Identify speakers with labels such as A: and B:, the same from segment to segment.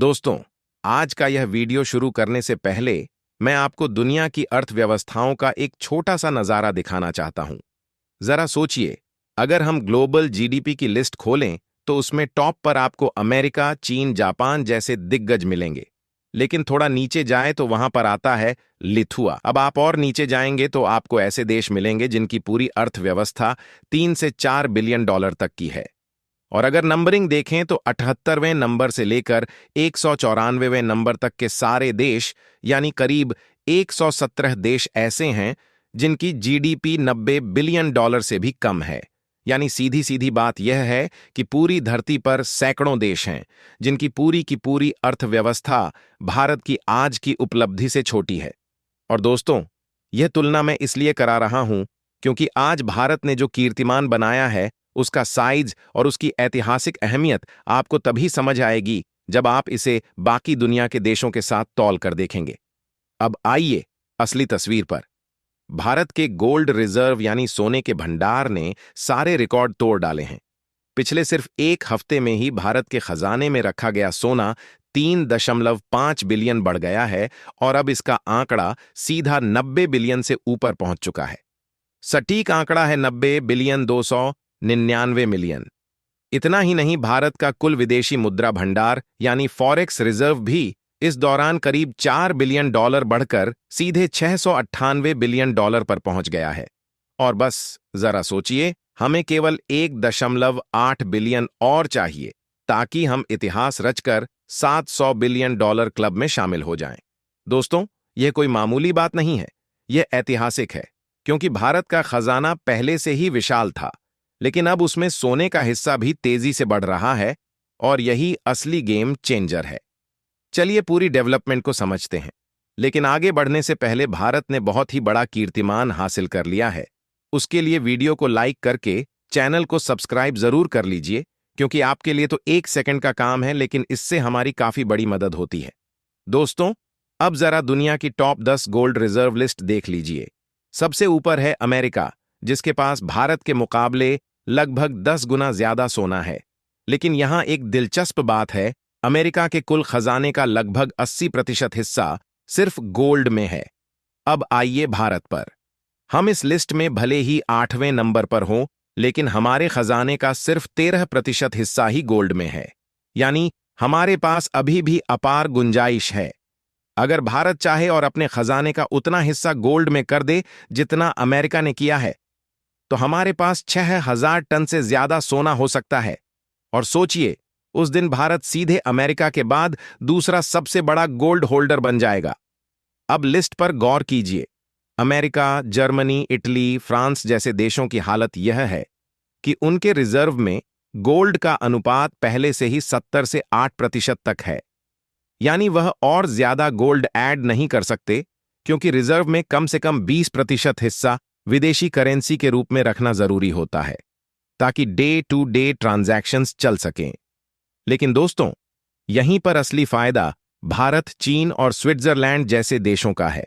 A: दोस्तों, आज का यह वीडियो शुरू करने से पहले मैं आपको दुनिया की अर्थव्यवस्थाओं का एक छोटा सा नज़ारा दिखाना चाहता हूं। जरा सोचिए, अगर हम ग्लोबल जीडीपी की लिस्ट खोलें तो उसमें टॉप पर आपको अमेरिका, चीन, जापान जैसे दिग्गज मिलेंगे। लेकिन थोड़ा नीचे जाए तो वहां पर आता है लिथुआ। अब आप और नीचे जाएंगे तो आपको ऐसे देश मिलेंगे जिनकी पूरी अर्थव्यवस्था 3 से 4 बिलियन डॉलर तक की है। और अगर नंबरिंग देखें तो 78वें नंबर से लेकर 194वें नंबर तक के सारे देश, यानी करीब 117 देश ऐसे हैं जिनकी जीडीपी 90 बिलियन डॉलर से भी कम है। यानी सीधी सीधी बात यह है कि पूरी धरती पर सैकड़ों देश हैं जिनकी पूरी की पूरी अर्थव्यवस्था भारत की आज की उपलब्धि से छोटी है। और दोस्तों, यह तुलना मैं इसलिए करा रहा हूं क्योंकि आज भारत ने जो कीर्तिमान बनाया है उसका साइज और उसकी ऐतिहासिक अहमियत आपको तभी समझ आएगी जब आप इसे बाकी दुनिया के देशों के साथ तौल कर देखेंगे। अब आइए असली तस्वीर पर। भारत के गोल्ड रिजर्व यानी सोने के भंडार ने सारे रिकॉर्ड तोड़ डाले हैं। पिछले सिर्फ एक हफ्ते में ही भारत के खजाने में रखा गया सोना 3.5 बिलियन बढ़ गया है और अब इसका आंकड़ा सीधा 90 बिलियन से ऊपर पहुंच चुका है। सटीक आंकड़ा है 90 बिलियन 299 मिलियन। इतना ही नहीं, भारत का कुल विदेशी मुद्रा भंडार यानी फॉरेक्स रिजर्व भी इस दौरान करीब 4 बिलियन डॉलर बढ़कर सीधे 698 बिलियन डॉलर पर पहुंच गया है। और बस जरा सोचिए, हमें केवल 1.8 बिलियन और चाहिए ताकि हम इतिहास रचकर 700 बिलियन डॉलर क्लब में शामिल हो जाएं। दोस्तों, यह कोई मामूली बात नहीं है, यह ऐतिहासिक है, क्योंकि भारत का खजाना पहले से ही विशाल था, लेकिन अब उसमें सोने का हिस्सा भी तेजी से बढ़ रहा है और यही असली गेम चेंजर है। चलिए पूरी डेवलपमेंट को समझते हैं, लेकिन आगे बढ़ने से पहले भारत ने बहुत ही बड़ा कीर्तिमान हासिल कर लिया है। उसके लिए वीडियो को लाइक करके चैनल को सब्सक्राइब जरूर कर लीजिए, क्योंकि आपके लिए तो 1 सेकंड का काम है, लेकिन इससे हमारी काफी बड़ी मदद होती है। दोस्तों, अब जरा दुनिया की टॉप 10 गोल्ड रिजर्व लिस्ट देख लीजिए। सबसे ऊपर है अमेरिका, जिसके पास भारत के मुकाबले लगभग 10 गुना ज्यादा सोना है। लेकिन यहां एक दिलचस्प बात है, अमेरिका के कुल खजाने का लगभग 80% हिस्सा सिर्फ गोल्ड में है। अब आइए भारत पर। हम इस लिस्ट में भले ही 8वें नंबर पर हों, लेकिन हमारे खजाने का सिर्फ 13% हिस्सा ही गोल्ड में है। यानी हमारे पास अभी भी अपार गुंजाइश है। अगर भारत चाहे और अपने खजाने का उतना हिस्सा गोल्ड में कर दे जितना अमेरिका ने किया है, तो हमारे पास 6000 टन से ज्यादा सोना हो सकता है। और सोचिए, उस दिन भारत सीधे अमेरिका के बाद दूसरा सबसे बड़ा गोल्ड होल्डर बन जाएगा। अब लिस्ट पर गौर कीजिए। अमेरिका, जर्मनी, इटली, फ्रांस जैसे देशों की हालत यह है कि उनके रिजर्व में गोल्ड का अनुपात पहले से ही 70 से 8% तक है। यानी वह और ज्यादा गोल्ड ऐड नहीं कर सकते, क्योंकि रिजर्व में कम से कम 20% हिस्सा विदेशी करेंसी के रूप में रखना जरूरी होता है, ताकि डे टू डे ट्रांजैक्शंस चल सकें। लेकिन दोस्तों, यहीं पर असली फायदा भारत, चीन और स्विट्जरलैंड जैसे देशों का है।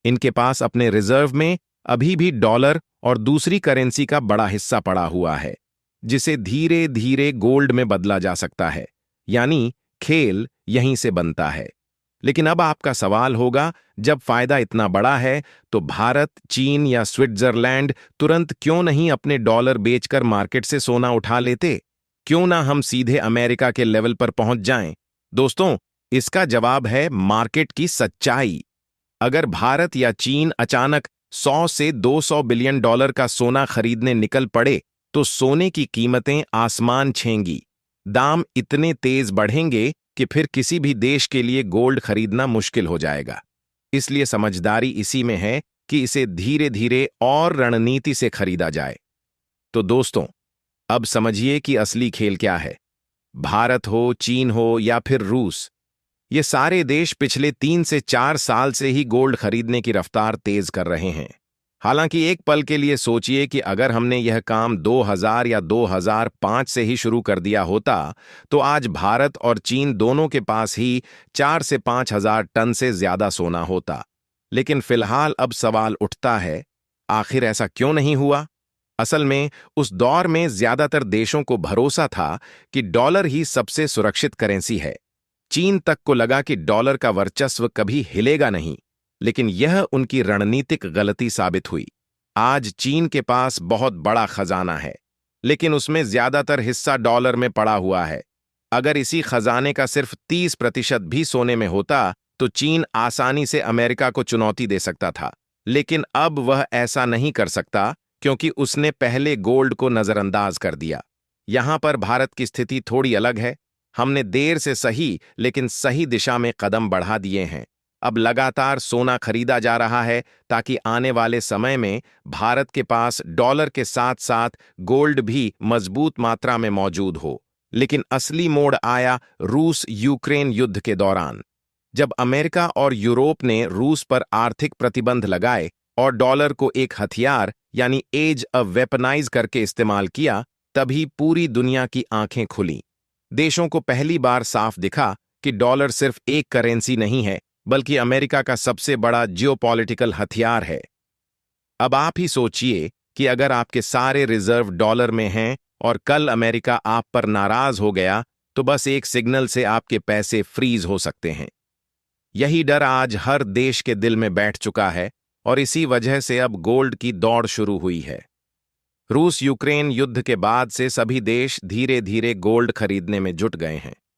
A: इनके पास अपने रिजर्व में अभी भी डॉलर और दूसरी करेंसी का बड़ा हिस्सा पड़ा हुआ है, जिसे धीरे धीरे गोल्ड में बदला जा सकता है। यानी खेल यहीं से बनता है। लेकिन अब आपका सवाल होगा, जब फायदा इतना बड़ा है तो भारत, चीन या स्विट्जरलैंड तुरंत क्यों नहीं अपने डॉलर बेचकर मार्केट से सोना उठा लेते? क्यों ना हम सीधे अमेरिका के लेवल पर पहुंच जाएं? दोस्तों, इसका जवाब है मार्केट की सच्चाई। अगर भारत या चीन अचानक 100 से 200 बिलियन डॉलर का सोना खरीदने निकल पड़े तो सोने की कीमतें आसमान छेंगी। दाम इतने तेज बढ़ेंगे कि फिर किसी भी देश के लिए गोल्ड खरीदना मुश्किल हो जाएगा। इसलिए समझदारी इसी में है कि इसे धीरे धीरे और रणनीति से खरीदा जाए। तो दोस्तों, अब समझिए कि असली खेल क्या है। भारत हो, चीन हो या फिर रूस, ये सारे देश पिछले 3 से 4 साल से ही गोल्ड खरीदने की रफ्तार तेज कर रहे हैं। हालांकि एक पल के लिए सोचिए कि अगर हमने यह काम 2000 या 2005 से ही शुरू कर दिया होता, तो आज भारत और चीन दोनों के पास ही 4 से 5000 टन से ज्यादा सोना होता। लेकिन फिलहाल अब सवाल उठता है, आखिर ऐसा क्यों नहीं हुआ? असल में उस दौर में ज्यादातर देशों को भरोसा था कि डॉलर ही सबसे सुरक्षित करेंसी है। चीन तक को लगा कि डॉलर का वर्चस्व कभी हिलेगा नहीं, लेकिन यह उनकी रणनीतिक गलती साबित हुई। आज चीन के पास बहुत बड़ा खजाना है, लेकिन उसमें ज्यादातर हिस्सा डॉलर में पड़ा हुआ है। अगर इसी खजाने का सिर्फ 30% भी सोने में होता तो चीन आसानी से अमेरिका को चुनौती दे सकता था। लेकिन अब वह ऐसा नहीं कर सकता, क्योंकि उसने पहले गोल्ड को नजरअंदाज कर दिया। यहां पर भारत की स्थिति थोड़ी अलग है। हमने देर से सही, लेकिन सही दिशा में कदम बढ़ा दिए हैं। अब लगातार सोना खरीदा जा रहा है, ताकि आने वाले समय में भारत के पास डॉलर के साथ साथ गोल्ड भी मजबूत मात्रा में मौजूद हो। लेकिन असली मोड़ आया रूस यूक्रेन युद्ध के दौरान, जब अमेरिका और यूरोप ने रूस पर आर्थिक प्रतिबंध लगाए और डॉलर को एक हथियार यानी एज अ वेपनाइज करके इस्तेमाल किया। तभी पूरी दुनिया की आंखें खुलीं। देशों को पहली बार साफ दिखा कि डॉलर सिर्फ एक करेंसी नहीं है, बल्कि अमेरिका का सबसे बड़ा जियोपॉलिटिकल हथियार है। अब आप ही सोचिए कि अगर आपके सारे रिजर्व डॉलर में हैं और कल अमेरिका आप पर नाराज हो गया, तो बस एक सिग्नल से आपके पैसे फ्रीज हो सकते हैं। यही डर आज हर देश के दिल में बैठ चुका है, और इसी वजह से अब गोल्ड की दौड़ शुरू हुई है। रूस यूक्रेन युद्ध के बाद से सभी देश धीरे धीरे गोल्ड खरीदने में जुट गए हैं।